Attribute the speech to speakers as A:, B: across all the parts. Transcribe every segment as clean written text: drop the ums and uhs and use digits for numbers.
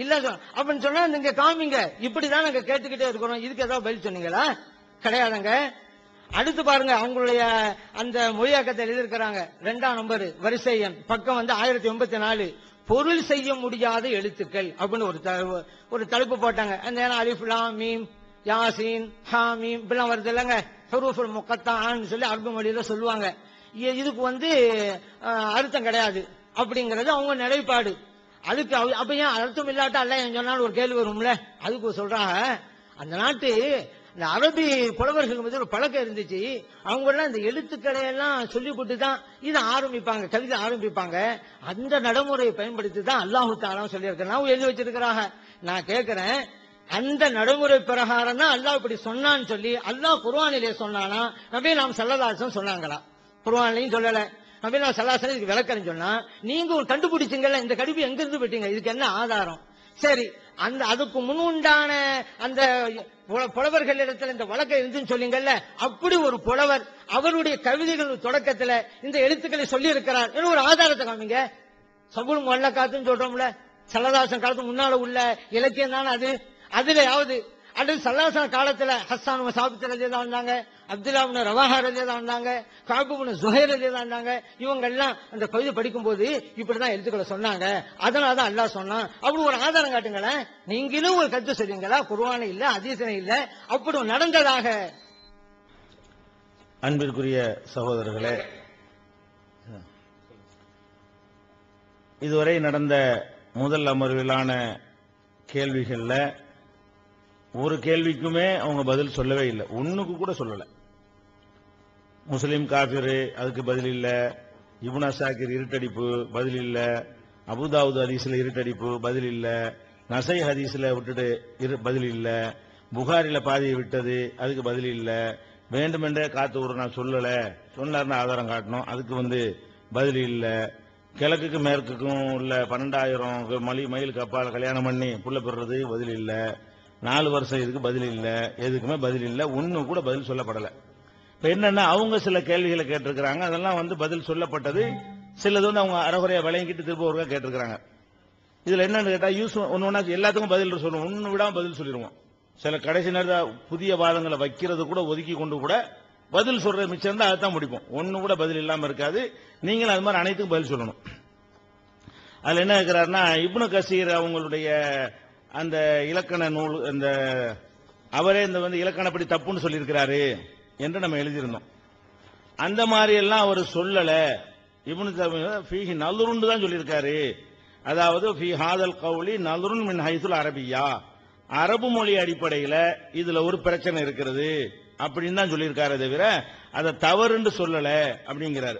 A: இல்ல அப்படின்னு சொன்னா நீங்க காமிங்க, இப்படிதான் நாங்க கேட்டுக்கிட்டே இருக்கிறோம், இதுக்கு ஏதாவது பதில் சொன்னீங்களா? கிடையாதுங்க. அடுத்து பாருங்க, அவங்களுடைய அந்த மொழியாக்கத்தை எழுதியிருக்கிறாங்க, 2ஆம் நம்பர் வரிசை எண் பக்கம் 1084, பொருள் செய்ய முடியாத எழுத்துக்கள் அப்படின்னு ஒரு தலைப்பு போட்டாங்க. அந்த அலிஃப் லாம் மீம் யாசீன் ஹாமீம் இப்படிலாம் வருது இல்லைங்க, ஹுரூஃபுல் முகத்தான்னு சொல்லி அரபு மொழியில சொல்லுவாங்க. இதுக்கு அர்த்தம் கிடையாது அப்படிங்கறது அவங்க நிலைப்பாடு. அதுக்கு அப்ப ஏன் அர்த்தம் இல்லாட்டா அல்ல சொன்னாலும் ஒரு கேள்வி வரும்ல, அதுக்கு சொல்றாங்க. அந்த நாட்டு இந்த அரபி புலவர்கள் மத்தியில் ஒரு பழக்கம் இருந்துச்சு. அவங்க எல்லாம் இந்த எழுத்துக்களை எல்லாம் சொல்லிவிட்டு தான் இதை ஆரம்பிப்பாங்க, கவிதை ஆரம்பிப்பாங்க. அந்த நடைமுறையை பயன்படுத்தி தான் அல்லாஹு தஆலா சொல்லியிருக்கிறான், எழுதி வச்சிருக்கிறாங்க. நான் கேட்கிறேன், அந்த நடைமுறை பிரகாரம் தான் அல்லாஹ் இப்படி சொன்னான்னு சொல்லி அல்லாஹ் குர்ஆனிலே சொன்னானா, நபி நாம் ஸல்லல்லாஹு அலைஹி வஸல்லம் சொன்னாங்களா? குர்ஆன்லயும் சொல்லல, நபி நாம் ஸல்லல்லாஹு அலைஹி வஸல்லம் இதுக்கு விளக்கம் சொன்னா, நீங்க ஒரு கண்டுபிடிச்சீங்கல்ல, இந்த கடிப்பு எங்க இருந்து பெற்றீங்க, இதுக்கு என்ன ஆதாரம்? சரி, அதுக்கு முன்னுண்டான அந்த புலவர்கள் இடத்துல இந்த வழக்கம் இருந்துன்னு சொல்லிங்கல்ல, அப்படி ஒரு புலவர் அவருடைய கவிதைகள் தொடக்கத்துல இந்த எழுத்துக்களை சொல்லி இருக்கிறார், ஒரு ஆதாரத்தை காமிங்க. சபுல் முல்லக்காத்துன்னு சொல்றோம்ல, சல்லல்லாஹு காலத்துக்கு முன்னால உள்ள இலக்கியம் தானே அது. அதுலயாவது அல்லது சல்லல்லாஹு காலத்துல ஹஸ்ஸான் சாபித் ரலியல்லாஹு வந்தாங்க, அப்துல்லா இப்னு ரவாஹா ரலியல்லாஹு வந்தாங்க, கஅப் இப்னு ஸுஹைர் ரலியல்லாஹு வந்தாங்க. இவங்க எல்லாம் அந்த கவிதை படிக்கும் போது இப்படிதான் எழுத்துக்களை சொன்னாங்க, அதனாலதான் அல்லாஹ் சொன்னான் அப்படி ஒரு ஆதாரம் காட்டுங்களேன். நீங்களும் ஒரு கருத்து சொல்றீங்களா? குர்ஆன் இல்ல, ஹதீஸ் இல்ல, அப்படி நடந்ததாக.
B: அன்பிற்குரிய சகோதரர்களே, இதுவரை நடந்த முதல் அமர்விலான கேள்விகள்ல ஒரு கேள்விக்குமே அவங்க பதில் சொல்லவே இல்லை, ஒண்ணுக்கு கூட சொல்லல. முஸ்லிம் காஃபிரு அதுக்கு பதில் இல்ல, இப்னு அஸாக்கிர் இருட்டடிப்பு பதில் இல்ல, அபூதாவூத் ஹதீஸ்ல இருட்டடிப்பு பதில் இல்ல, நஸை ஹதீஸ்ல விட்டுட்டு பதில் இல்ல, புகாரில பாதியை விட்டது அதுக்கு பதில் இல்ல, வேண்டுமென்றே காத்து ஒரு நான் சொல்லல சொன்னார்னு ஆதாரம் காட்டணும், அதுக்கு பதில் இல்ல, கிழக்குக்கு மேற்குக்கும் உள்ள 12,000 மைலுக்கு அப்பால் கல்யாணம் பண்ணி புள்ள பெறுறது பதில் இல்ல, 4 வருஷம் இதுக்கு பதில் இல்ல, எதுக்குமே பதில் இல்ல, ஒண்ணு கூட பதில் சொல்லப்படல. இப்ப என்னன்னா, அவங்க சில கேள்விகளை கேட்டிருக்கிறாங்க, அதெல்லாம் பதில் சொல்லப்பட்டது, சிலது அவங்க அறகுறையா விளங்கிட்டு திரும்ப ஒருக்கா கேட்டிருக்கிறாங்க. இதுல என்னன்னு கேட்டா, ஒன்னொன்னா எல்லாத்துக்கும் பதில் சொல்லுவோம், ஒண்ணு விடாம பதில் சொல்லிடுவோம். சில கடைசி நேரத்தில் புதிய வாதங்களை வைக்கிறது கூட ஒதுக்கி கொண்டு கூட பதில் சொல்ற மிச்சம் இருந்தா அதைத்தான் முடிப்போம், ஒண்ணு கூட பதில் இல்லாம இருக்காது. நீங்களும் அது மாதிரி அனைத்துக்கும் பதில் சொல்லணும். அதுல என்ன இருக்கிறாருன்னா, இப்னு கசீர் அவங்களுடைய அந்த இலக்கண நூல், இந்த அவரே இந்த இலக்கணப்படி தப்புன்னு சொல்லியிருக்கிறாரு என்று நம்ம எழுதியிருந்தோம். அந்த மாதிரி எல்லாம் அவர் சொல்லல, இப்னு ஃபீஹி நல்ருன்னு தான் சொல்லியிருக்காரு. அதாவது ஃபீ ஹாதல் கௌலி நல்ருன் மின் ஹைசுல் அரபியா, அரபு மொழி அடிப்படையில் இதுல ஒரு பிரச்சனை இருக்கிறது அப்படின்னு தான் சொல்லியிருக்காரு, தவிர அதை தவறுன்னு சொல்லல அப்படிங்கிறாரு.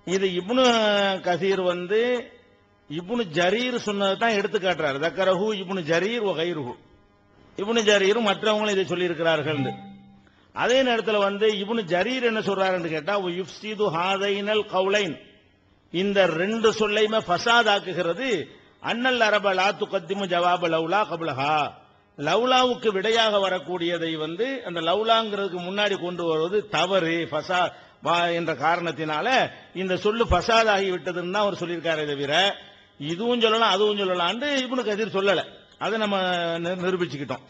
B: இது இப்னு கசீர் இப்னு ஜரீர் சொன்னதை தான் எடுத்து காட்டுறாரு. தக்கரஹு இப்னு ஜரீர் வ கைருஹு, இப்னு ஜரீரும் மற்றவங்களும் இதை சொல்லி இருக்கிறார்கள். அதே நேரத்தில் இப்னு ஜரீர் என்ன சொல்றாருன்னு கேட்டா, யுஃப்ஸிது ஹாதைனல் கௌலைன், இந்த 2 சொல்லையுமே ஃபசாத் ஆக்குகிறது. அன்னல் அரப லா துகத்திமு ஜவாப லவ்லா கப்லஹா, லவ்லாவுக்கு விடையாக வரக்கூடியதை அந்த லவ்லாங்கிறதுக்கு முன்னாடி கொண்டு வருவது தவறு ஃபசா என்ற காரணத்தினால இந்த சொல்லு ஃபசாத் ஆகிவிட்டதுன்னு தான் அவர் சொல்லியிருக்காரே தவிர இதுவும் சொல்லலாம் அதுவும் சொல்லலாம் இப்னு கசீர் சொல்லல. அதை நம்ம நிரூபிச்சுக்கிட்டோம்.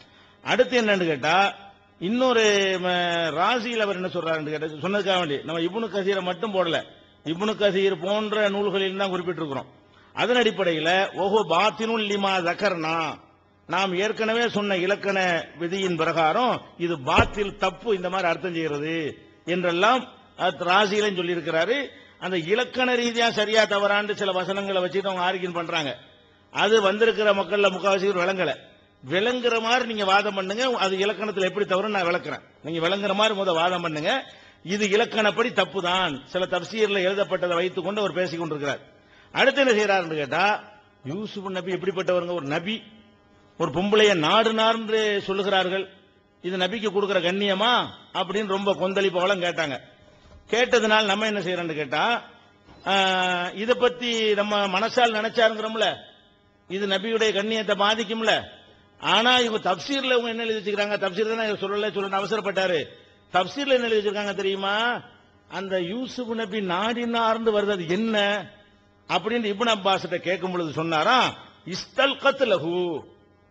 B: அடுத்து என்னன்னு கேட்டா, இன்னொரு ராசியில் அவர் என்ன சொல்றாரு கேட்ட சொன்னதுக்காக வேண்டி நம்ம இப்னு கசீரை மட்டும் போடல, இப்னு கசீர் போன்ற நூல்களில் தான் குறிப்பிட்டிருக்கிறோம். அதன் அடிப்படையில் ஓஹோ பாத்தினுல் லிமா தக்கர்னா, நாம் ஏற்கனவே சொன்ன இலக்கண விதியின் பிரகாரம் இது பாத்தில் தப்பு, இந்த மாதிரி அர்த்தம் செய்கிறது என்றெல்லாம் ராசியிலும் சொல்லி இருக்கிறாரு. அந்த இலக்கண ரீதியா சரியா தவறாண்டு சில வசனங்களை வச்சுட்டு அவங்க ஆர்கியூ பண்றாங்க. அது வந்திருக்கிற மக்கள்ல முக்காவாசி விளங்கல. விளங்குற மாதிரி நீங்க வாதம் பண்ணுங்க, அது இலக்கணத்தில் எப்படி தவறு நான் விளக்குறேன், நீங்க விளங்குற மாதிரி வாதம் பண்ணுங்க, இது இலக்கணப்படி தப்பு தான். சில தப்சீர்ல எழுதப்பட்டதை வைத்துக் கொண்டு அவர் பேசிக் கொண்டிருக்கிறார். அடுத்து என்ன செய்யறாரு கேட்டா, யூசுப் நபி எப்படிப்பட்டவருங்க, ஒரு நபி ஒரு பொம்பளைய நாடு நார்ந்து சொல்லுகிறார்கள், இது நபிக்கு கொடுக்கிற கண்ணியமா அப்படின்னு ரொம்ப கொந்தளிப்பவளம் கேட்டாங்க. கேட்டதுனால நம்ம என்ன செய்யறோம்னு கேட்டா, இதை பத்தி நம்ம மனசால் நினைச்சாருங்கிறோம்ல, இது நபியுடைய கண்ணியத்தை பாதிக்கும்ல. ஆனா இவங்க தப்சீர்ல இவங்க என்ன எழுதி வச்சுக்கிறாங்க, தப்சீர் தானே சொல்ல அவசரப்பட்டாரு, தப்சீர்ல என்ன எழுதி வச்சிருக்காங்க தெரியுமா, அந்த யூசுப் நபி நாடினார்ந்து வருது அது என்ன அப்படின்னு இப்னு அப்பாஸ் கேட்கும் பொழுது சொன்னாராம், இஸ்தல்கத் லஹு,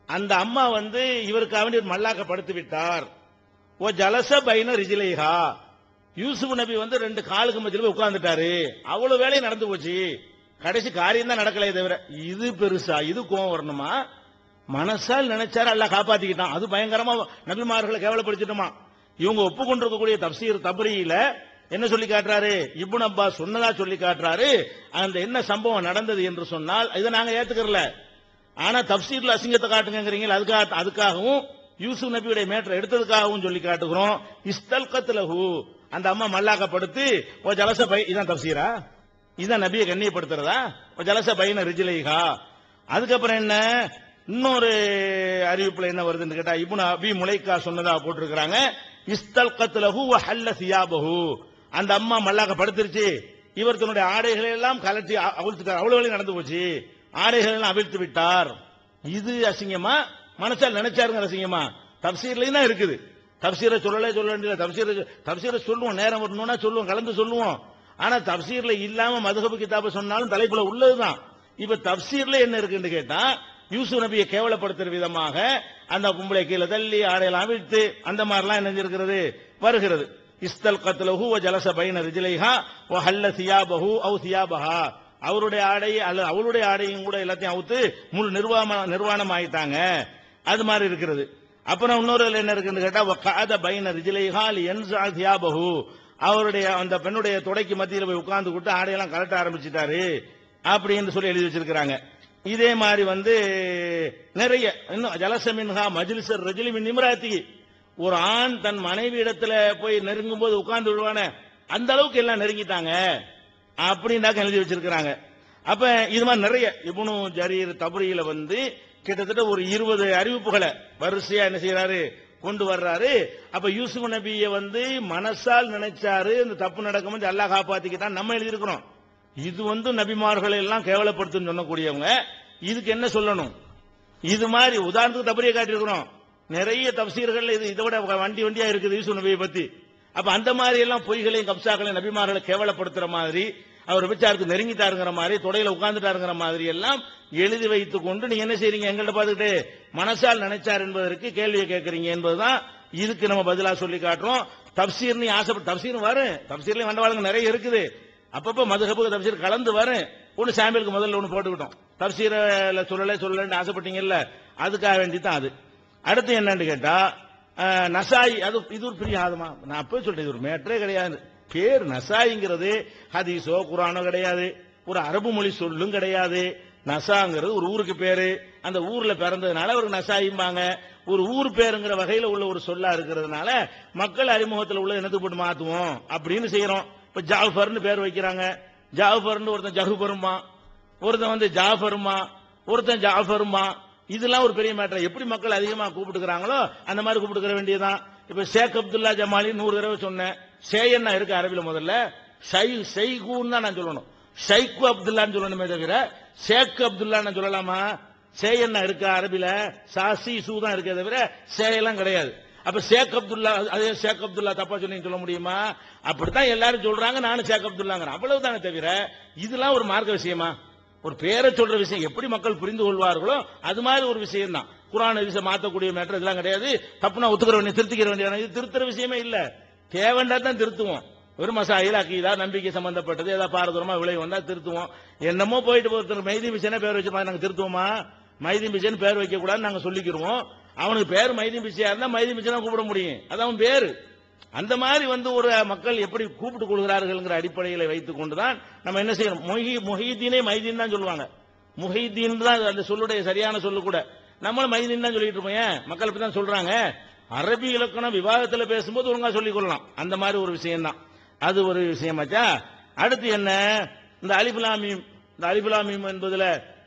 B: அந்த அம்மா வந்து இவருக்காக வேண்டி ஒரு மல்லாக்க படுத்து விட்டார். ஓ ஜலச பைன ரிஜிலைஹா, யூசுப் நபி வந்து ரெண்டு காலுக்கு மத்தியில போய் உட்கார்ந்துட்டாரு. அவ்வளவு வேலையும் நடந்து போச்சு, கடைசி காரியம் தான் நடக்கலையே தவிர இது பெருசா, இது கோவம் வரணுமா? மனசால் நினைச்சாரு அல்லாஹ் காப்பாத்திக்கிட்டான். அது பயங்கரமா நபிமார்களை கேவலப்படுத்திட்டோமா? இவங்க ஒப்புக்கொண்டிருக்கக்கூடிய தப்சீர் தப்ரீல என்ன சொல்லி காட்டுறாரு? இப்னு அப்பாஸ் சொன்னதா சொல்லி காட்டுறாரு. அந்த என்ன சம்பவம் நடந்தது என்று சொன்னால் இதை நாங்க ஏத்துக்கறல. ஆனா தப்சீர்ல அசிங்கத்தை காட்டுங்கிறீங்க, அதுக்காகவும் யூசுப் நபியுடைய மேட்டரை எடுத்ததுக்காகவும் சொல்லி காட்டுகிறோம். இஸ்தல்கத் லஹு, அந்த அம்மா மல்லாக்கப்படுத்து ஓ ஜலச பை, இதான் தப்சீரா? இதான் நபியை கண்ணியப்படுத்துறதா? ஓ ஜலச பைன ரிஜிலைஹா. அதுக்கப்புறம் என்ன இன்னொரு அறிவிப்புல என்ன வருதுன்னு கேட்டா இப்னு அபி முலைக்கா சொன்னதா போட்டிருக்கிறாங்க. இஸ்தல்கத் லஹு வ ஹல்ல சியாபஹு, அந்த அம்மா மல்லாக்க படுத்துருச்சு, இவர் தன்னுடைய ஆடைகளை எல்லாம் கலட்டி அவிழ்த்துட்டார். அவ்வளவு நடந்து போச்சு, ஆடைகளை எல்லாம் அவிழ்த்து விட்டார். இது அசிங்கமா? மனசால் நினைச்சாருங்க அசிங்கமா? தப்சீர்லயும் தான் இருக்குது. தப்சீரை சொல்ல வேண்டிய தப்சீரை சொல்லுவோம், நேரம் வரணும்னா சொல்லுவோம், கலந்து சொல்லுவோம். ஆனா தப்சீர்ல இல்லாம மதுஹப் கிதாப சொன்னாலும் தலைப்புல உள்ளதுதான். இப்ப தப்சீர்ல என்ன இருக்குன்னு கேட்டா யூசுப் நபியை கேவலப்படுத்துற விதமாக அந்த கும்பலை கீழே தள்ளி ஆடையெல்லாம் அவிழ்த்து அந்த மாதிரிலாம் என்ன இருக்கிறது வருகிறது. இஸ்தல்கத் லஹு வ ஜலஸ பைன ரிஜ்லைஹா வ ஹல்ல சியாபஹு அவ் சியாபஹா, அவருடைய ஆடை அல்லது அவளுடைய ஆடையும் கூட எல்லாத்தையும் அவுத்து முழு நிர்வாணம் ஆயிட்டாங்க. அது மாதிரி இருக்கிறது. அப்புறம் இன்னொரு என்ன இருக்குன்னு கேட்டா வ கஅத பைன ரிஜ்லைஹா லியன்ஸா சியாபஹு, அவருடைய அந்த பெண்ணுடைய தொடைக்கு மத்தியில் போய் உட்கார்ந்து கூட்டு ஆடையெல்லாம் கலட்ட ஆரம்பிச்சிட்டாரு அப்படின்னு சொல்லி எழுதி வச்சிருக்கிறாங்க. இதே மாதிரி வந்து நிறைய இன்னும் ஜலசமின்ஹா மஜ்லிஸர் ரஜுலி மின் இம்ராத்தி, ஒரு ஆண் தன் மனைவி இடத்துல போய் நெருங்கும் போது உட்கார்ந்து விடுவானே அந்த அளவுக்கு எல்லாம் நெருங்கிட்டாங்க அப்படின்னாக்க எழுதி வச்சிருக்கிறாங்க. அப்ப இது மாதிரி நிறைய இப்னு ஜரீர் தப்ரீல வந்து கிட்டத்தட்ட ஒரு 20 அறிவிப்புகளை வரிசையா என்ன செய்யறாரு கொண்டு வர்றாரு. அப்ப யூசுப் நபியை வந்து மனசால் நினைச்சாரு, இந்த தப்பு நடக்கும் அல்லாஹ் காப்பாத்திக்கிட்டான் நம்ம எழுதியிருக்கிறோம். இது வந்து நபிமார்களை எல்லாம் கேவலப்படுத்துன்னு சொல்லக்கூடியவங்க. இதுக்கு என்ன சொல்லணும்? இது மாதிரி உதாரணத்துக்கு தப்ரீயை காட்டியிருக்கிறோம். நிறைய தப்சீர்கள் இதை விட வண்டியா இருக்குது யூசுப் நபியை பத்தி. அப்ப அந்த மாதிரி எல்லாம் பொய்களையும் கப்சாக்களையும் நபிமார்களை கேவலப்படுத்துற மாதிரி, அவர் விபச்சாரத்துக்கு நெருங்கிட்டாருங்கிற மாதிரி, தொடையில உட்கார்ந்துட்டாருங்கிற மாதிரி எல்லாம் எழுதி வைத்துக் கொண்டு நீங்க என்ன செய்றீங்க? எங்கள்ட்ட பார்த்துக்கிட்டு மனசால் நினைச்சார் என்பதற்கு கேள்வியை கேட்கறீங்க என்பதுதான் இதுக்கு நம்ம பதிலா சொல்லி காட்டுறோம். தப்சீர் நீ ஆசைப்பட்டு தப்சீர் வரும், தப்சீர்லயும் வண்டவாளங்க நிறைய இருக்குது. அப்பப்ப மதுஹபுக்கு தப்சீர் கலந்து வரும். ஒன்னு சாம்பிளுக்கு முதல்ல ஒன்னு போட்டுக்கிட்டோம். தப்சீர சொல்லலன்னு ஆசைப்பட்டீங்கல்ல, அதுக்காக வேண்டி தான் அது. அடுத்து என்னன்னு கேட்டா நசாயி, அது இது ஒரு பெரிய ஆதமா. நான் அப்பவே சொல்றேன், இது ஒரு மேட்டரே கிடையாது. பேர் நசாயிங்கிறது ஹதீஸோ குரானோ கிடையாது, ஒரு அரபு மொழி சொல்லும் கிடையாது. நசாங்கிறது ஒரு ஊருக்கு பேரு, அந்த ஊர்ல பிறந்ததுனால ஒரு நசாயிம்பாங்க. ஒரு ஊர் பேருங்கிற வகையில உள்ள ஒரு சொல்லா இருக்கிறதுனால மக்கள் அறிமுகத்தில் உள்ள என்னத்துக்கு போட்டு மாத்துவோம் அப்படின்னு செய்யறோம். இப்ப ஜாஃபர்னு பேர் வைக்கிறாங்க. ஜாஃபர்னு ஒருத்தன் ஜஹுபருமா, ஒருத்தன் வந்து ஜாஃபருமா, ஒருத்தன் ஜாஃபருமா. இதெல்லாம் ஒரு பெரிய மேட்டர். எப்படி மக்கள் அதிகமா கூப்பிட்டுக்கிறாங்களோ அந்த மாதிரி கூப்பிட்டுக்கிற வேண்டியதுதான். இப்ப ஷேக் அப்துல்லா ஜமாலி 100 தடவை சொன்னேன். ஷேயன்னா இருக்கு அரபில, முதல்ல ஷைகுன்னு தான் நான் சொல்லணும். ஷைக்கு அப்துல்லான்னு சொல்லணுமே தவிர ஷேக் அப்துல்லா நான் சொல்லலாமா? ஷேயன்னா இருக்கு அரபில, சாசி சூ தான் இருக்கே தவிர ஷேயெல்லாம் கிடையாது. அப்ப ஷேக் அப்துல்லா, அதே ஷேக் அப்துல்லா தப்பா சொன்னீங்க சொல்ல முடியுமா? அப்படித்தான் எல்லாரும் சொல்றாங்க, நானும் ஷேக் அப்துல்லாங்கிறேன். அவ்வளவுதானே தவிர இதெல்லாம் ஒரு மார்க்க விஷயமா? ஒரு பேரை சொல்ற விஷயம் எப்படி மக்கள் புரிந்து கொள்வார்களோ அது மாதிரி ஒரு விஷயம் தான். குர்ஆன் ஹதீஸை மாத்தக்கூடிய மேட்டர் இதெல்லாம் கிடையாது. தப்புனா ஒத்துக்கிற வேண்டிய, திருத்திக்கிற வேண்டிய, இது திருத்துற விஷயமே இல்ல. தேவைண்டா தான் திருத்துவோம். ஒரு மசாயில் அக்கீதா நம்பிக்கை சம்பந்தப்பட்டது ஏதாவது பாரதூரமா விளைவு வந்தா திருத்துவோம். என்னமோ போயிட்டு ஒருத்தர் மைதீன் பிச்சைனா பேர் வச்ச மாதிரி நாங்க திருத்துவோமா? மைதீன் பிச்சைன்னு பேர் வைக்க கூடாது நாங்க சொல்லிக்கிறோம். அவனுக்கு பேர் மைதீன் பிச்சையா இருந்தா மைதீன் பிச்சை கூப்பிட முடியும், அது அவன் பேரு. அந்த மாதிரி வந்து ஒரு மக்கள் எப்படி கூப்பிட்டுக் கொள்கிறார்கள் அடிப்படைகளை வைத்துக் கொண்டுதான் நம்ம என்ன செய்யணும். முஹீதீனே மைதீன் தான் சொல்லுவாங்க. முஹீதீன் தான் அந்த சொல்லுடைய சரியான சொல்லு கூட. நம்மளும் மைதீன் தான் சொல்லிட்டு இருப்போம். ஏன் மக்கள் இப்படி தான் சொல்றாங்க. அரபி இலக்கணம் விவாதத்தில் பேசும்போது ஒழுங்கா சொல்லிக் கொள்ளலாம். அந்த மாதிரி ஒரு விஷயம் தான். அது ஒரு விஷயமாச்சா. அடுத்து என்ன, இந்த அலிஃபுலாமீம், இந்த அலிஃபுலாமீம் என்பதுல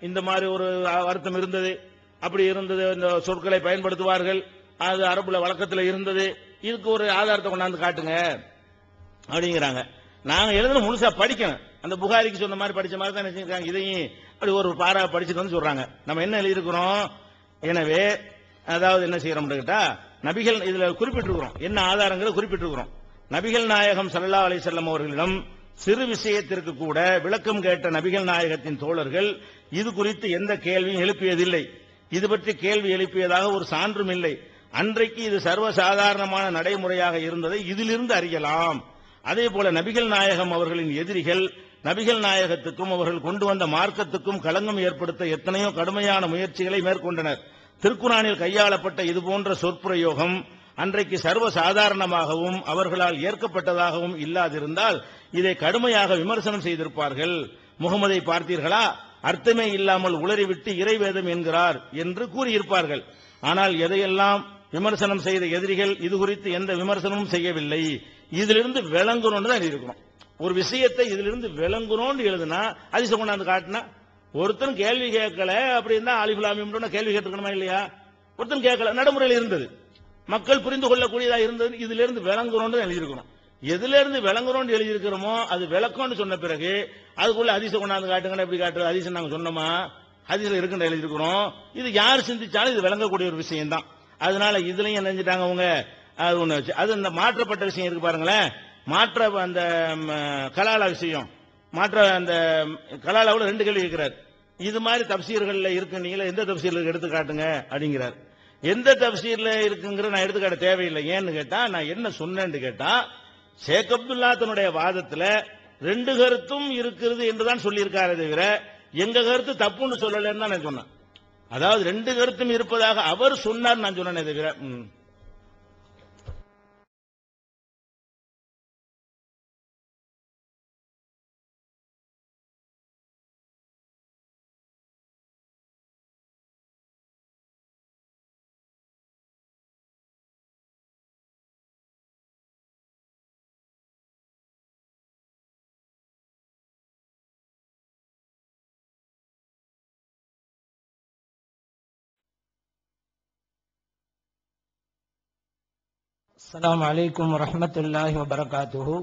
B: இந்த மாதிரி ஒரு அர்த்தம் இருந்தது, அப்படி இருந்தது, இந்த சொற்களை பயன்படுத்துவார்கள், அது அரபுல வழக்கத்தில் இருந்தது. இதுக்கு ஒரு ஆதாரத்தை கொண்டாந்து காட்டுங்க அப்படிங்கிறாங்க. நாங்க எழுதுன முழுசா படிக்கணும். அந்த புகாரிக்கு சொன்ன மாதிரி படிச்ச மாதிரி தான் நினைச்சிருக்காங்க. இதையும் அப்படி ஒரு பாரா படிச்சுட்டு வந்து சொல்றாங்க. நம்ம என்ன எழுதியிருக்கிறோம்? எனவே அதாவது என்ன செய்யறோம் கேட்டா, நபிகள் இதுல குறிப்பிட்டிருக்கிறோம், என்ன ஆதாரங்களை குறிப்பிட்டிருக்கிறோம். நபிகள் நாயகம் ஸல்லல்லாஹு அலைஹி வஸல்லம் அவர்களிடம் சிறு விஷயத்திற்கு கூட விளக்கம் கேட்ட நபிகள் நாயகத்தின் தோழர்கள் இது குறித்து எந்த கேள்வியும் எழுப்பியதில்லை. இது பற்றி கேள்வி எழுப்பியதாக ஒரு சான்றும் இல்லை. அன்றைக்கு இது சர்வசாதாரணமான நடைமுறையாக இருந்ததை இதிலிருந்து அறியலாம். அதே போல நபிகள் நாயகம் அவர்களின் எதிரிகள் நபிகள் நாயகத்துக்கும் அவர்கள் கொண்டு வந்த மார்க்கத்துக்கும் களங்கம் ஏற்படுத்த எத்தனையோ கடுமையான முயற்சிகளை மேற்கொண்டனர். திருக்குரானில் கையாளப்பட்ட இதுபோன்ற சொற்பிரயோகம் அன்றைக்கு சர்வ சாதாரணமாகவும் அவர்களால் ஏற்கப்பட்டதாகவும் இல்லாதிருந்தால் இதை கடுமையாக விமர்சனம் செய்திருப்பார்கள். முகமதை பார்த்தீர்களா, அர்த்தமே இல்லாமல் உளறிவிட்டு இறைவேதம் என்கிறார் என்று கூறியிருப்பார்கள். ஆனால் எதையெல்லாம் விமர்சனம் செய்த எதிரிகள் இது குறித்து எந்த விமர்சனமும் செய்யவில்லை. இதிலிருந்து விளங்குறோம்னு தான் இருக்கணும். ஒரு விஷயத்தை இதிலிருந்து விளங்குறோம்னு எழுதுனா அதிசயம் கொண்டாந்து காட்டினா ஒருத்தன் கேள்வி கேட்கல அப்படின்னா அலிஃபுலாமின்னு கேள்வி கேட்டுக்கணுமா இல்லையா? ஒருத்தன் கேட்கல, நடைமுறையில் இருந்தது, மக்கள் புரிந்து கொள்ளக்கூடியதா இருந்தது. இதிலிருந்து விளங்குறோம்னு எழுதியிருக்கணும். எதிலிருந்து விளங்குறோம்னு எழுதியிருக்கிறோமோ அது விளக்கம்னு சொன்ன பிறகு அதுக்குள்ள அதிசயம் கொண்டாந்து காட்டுங்க. எப்படி காட்டுறது? அதிசயம் நாங்க சொன்னோமா? அதிசயம் இருக்குன்னு எழுதியிருக்கிறோம். இது யார் சிந்திச்சாலும் இது விளங்கக்கூடிய ஒரு விஷயம் தான். அதனால இதுலயும் என்ன செஞ்சிட்டாங்க அவங்க, அது ஒண்ணு வச்சு அது இந்த மாற்றப்பட்ட விஷயம் இருக்கு பாருங்களேன். மாற்ற அந்த கலாலா விஷயம், மாற்ற அந்த கலாலாவில் 2 கேள்வி இருக்கிறார். இது மாதிரி தப்சீர்கள்ல இருக்கு, நீங்களே எந்த தப்சீர்ல எடுத்து காட்டுங்க அப்படிங்கிறார். எந்த தப்சீர்ல இருக்குங்கிற நான் எடுத்துக்காட்ட தேவையில்லை. ஏன்னு கேட்டா நான் என்ன சொன்னேன்னு கேட்டா, ஷேக் அப்துல்லா தன்னுடைய வாதத்துல 2 கருத்தும் இருக்கிறது என்றுதான் சொல்லியிருக்காரு தவிர எங்க கருத்து தப்புன்னு சொல்லலன்னு தான் நான் சொன்னேன். அதாவது 2 கருத்தும் இருப்பதாக அவர் சொன்னார், நான் சொன்னேன் தவிர.
A: அஸ்ஸலாமு அலைக்கும் வரஹ்மத்துல்லாஹி வபரகாத்துஹு.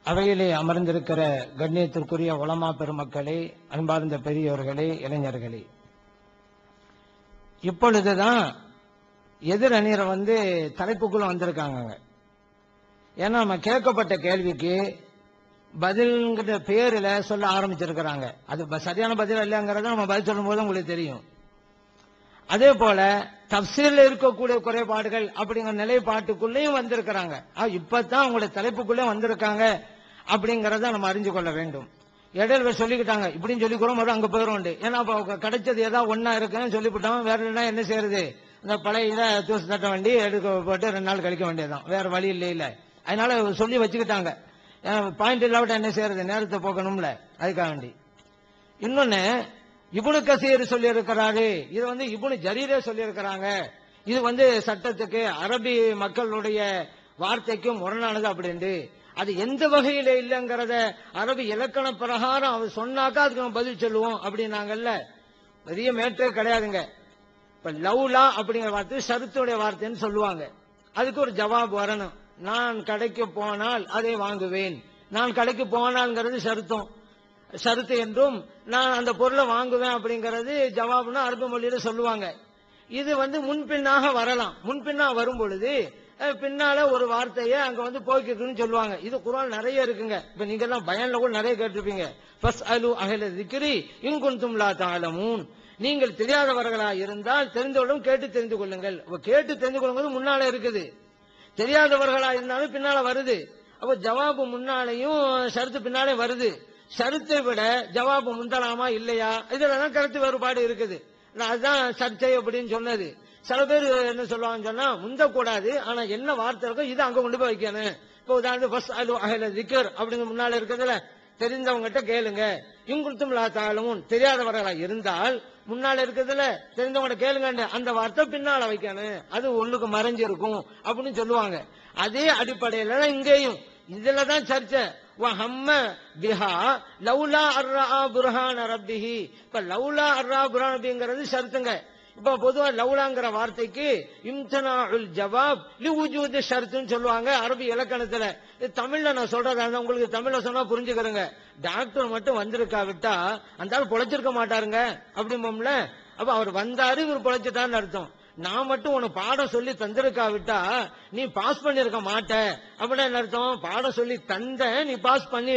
A: அவையிலே அமர்ந்திருக்கிற கண்ணியத்திற்குரிய உலமா பெருமக்களே, அன்பார்ந்த பெரியோர்களே, இளைஞர்களே, இப்பொழுதுதான் எதிர் அணியரை தலைப்புக்குள்ள வந்திருக்காங்க. ஏன்னா நம்ம கேட்கப்பட்ட கேள்விக்கு பதில்ங்கிற பேரில் சொல்ல ஆரம்பிச்சிருக்கிறாங்க. அது சரியான பதில் இல்லைங்கிறத நம்ம பதில் சொல்லும் போது உங்களுக்கு தெரியும். அதே போல தப்சீர்ல இருக்கக்கூடிய குறைபாடுகள் அப்படிங்கிற நிலைப்பாட்டுக்குள்ளேயும் வந்திருக்கிறாங்க. இப்பதான் உங்களுடைய தலைப்புக்குள்ளே வந்திருக்காங்க அப்படிங்கறத நம்ம அறிஞ்சு கொள்ள வேண்டும். இடையில சொல்லிக்கிட்டாங்க, இப்படின்னு சொல்லிக்கிறோம், அங்க போயிடும். ஏன்னா கிடைச்சது ஏதாவது ஒன்னா இருக்குன்னு சொல்லிவிட்டோம். வேற இல்லைன்னா என்ன செய்யறது? இந்த பழைய தூசு தட்ட வண்டி எடுக்க போட்டு 2 நாள் கழிக்க வேண்டியதான், வேற வழி இல்லை. அதனால சொல்லி வச்சுக்கிட்டாங்க. பாயிண்ட் இல்லாவிட்ட என்ன செய்யறது? நேரத்தை போக்கணும்ல, அதுக்காக வேண்டி. இன்னொன்னு இப்னு கசீர் சொல்லி இருக்கிறாரு, இது இப்னு ஜரீரே சொல்லி இருக்கிறாங்க. இது சட்டத்துக்கு அரபி மக்களுடைய வார்த்தைக்கும் முரணானது அப்படின்னு. அது எந்த வகையில இல்லைங்கிறத அரபி இலக்கண பிரகாரம் அவர் சொன்னாக்கா அதுக்கு நம்ம பதில் சொல்லுவோம் அப்படின்னாங்கல்ல. பெரிய மேட்டே கிடையாதுங்க. இப்ப லவ்லா அப்படிங்கிற வார்த்தை ஷருத்துடைய வார்த்தைன்னு சொல்லுவாங்க. அதுக்கு ஒரு ஜவாப் வரணும். நான் கடைக்கு போனால் அதை வாங்குவேன். நான் கடைக்கு போனால்ங்கிறது ஷருத்து என்றும், நான் அந்த பொருளை வாங்குவேன் அப்படிங்கிறது ஜவாப்னு அரபு மொழியில சொல்லுவாங்க. இது முன்பின்னாக வரலாம். முன்பின்னா வரும் பொழுது பின்னால ஒரு வார்த்தையை அங்க போய்க்குன்னு சொல்லுவாங்க. இது குர்ஆன் நிறைய இருக்குங்க. இப்ப நீங்க எல்லாம் பயான்ல கூட நிறைய கேட்டிருப்பீங்க. ஃபஸ்அலு அஹ்ல ஸிக்ரி இன் குன்தும் லா தஅலமூன். நீங்கள் தெரியாதவர்களா இருந்தால் தெரிந்தவர்களும் கேட்டு தெரிந்து கொள்ளுங்கள். கேட்டு தெரிந்து கொள்ளுங்கிறது முன்னால இருக்குது. தெரியாதவர்களா இருந்தாலும் பின்னால வருது. அப்ப ஜவாபு முன்னாலையும் ஷரத்து பின்னாலே வருது. ஷருத்தை விட ஜவாபு முந்தலாமா இல்லையா, இதுலதான் கருத்து வேறுபாடு இருக்குது. அதுதான் சர்ச்சை அப்படின்னு சொன்னது. சில பேர் என்ன சொல்லுவாங்கன்னு சொன்னா, முந்தக்கூடாது, ஆனா என்ன வார்த்தை இருக்கோ இது அங்க கொண்டு போய் வைக்கணும். இப்போ உதாரணத்துக்கு ஃபஸ்அலு அஹ்ல ஸிக்ர் அப்படிங்க முன்னால இருக்குதுல, தெரிந்தவங்ககிட்ட கேளுங்க. இன்குன்தும் லா தஅலமூன், தெரியாதவர்களா இருந்தால் முன்னால இருக்குதுல, தெரிந்தவங்க கேளுங்க, அந்த வார்த்தை பின்னால வைக்கணும், அது ஒண்ணுக்கு மறைஞ்சிருக்கும் அப்படின்னு சொல்லுவாங்க. அதே அடிப்படையில இங்கேயும் இதுலதான் சர்ச்சை. வஹம்ம பிஹா லவ்லா அர்ரா புர்ஹான ரப்பிஹி. இப்ப லவ்லா அர்ரா புர்ஹான ரப்பிங்கிறது ஷர்த்துங்க. இப்ப பொதுவா லவ்லாங்கிற வார்த்தைக்கு இம்தனாஉல் ஜவாப் லிவுஜூதி ஷர்த்துன்னு சொல்லுவாங்க அரபி இலக்கணத்துல. தமிழ்ல நான் சொல்றதா உங்களுக்கு தமிழ்ல சொன்னா புரிஞ்சுக்கிறேங்க. டாக்டர் மட்டும் வந்திருக்காவிட்டா அந்த ஆள் பொழைச்சிருக்க மாட்டாருங்க அப்படிம்போம்ல. அப்ப அவர் வந்தாரு, இவர் பொழைச்சிட்டான்னு அர்த்தம். நான் மட்டும் உனக்கு பாடம் சொல்லி தந்திருக்காவிட்டா நீ பாஸ் பண்ணிருக்க மாட்ட. அப்படின்னா என்ன அர்த்தம்? பாடம் சொல்லி தந்த, நீ பாஸ் பண்ணி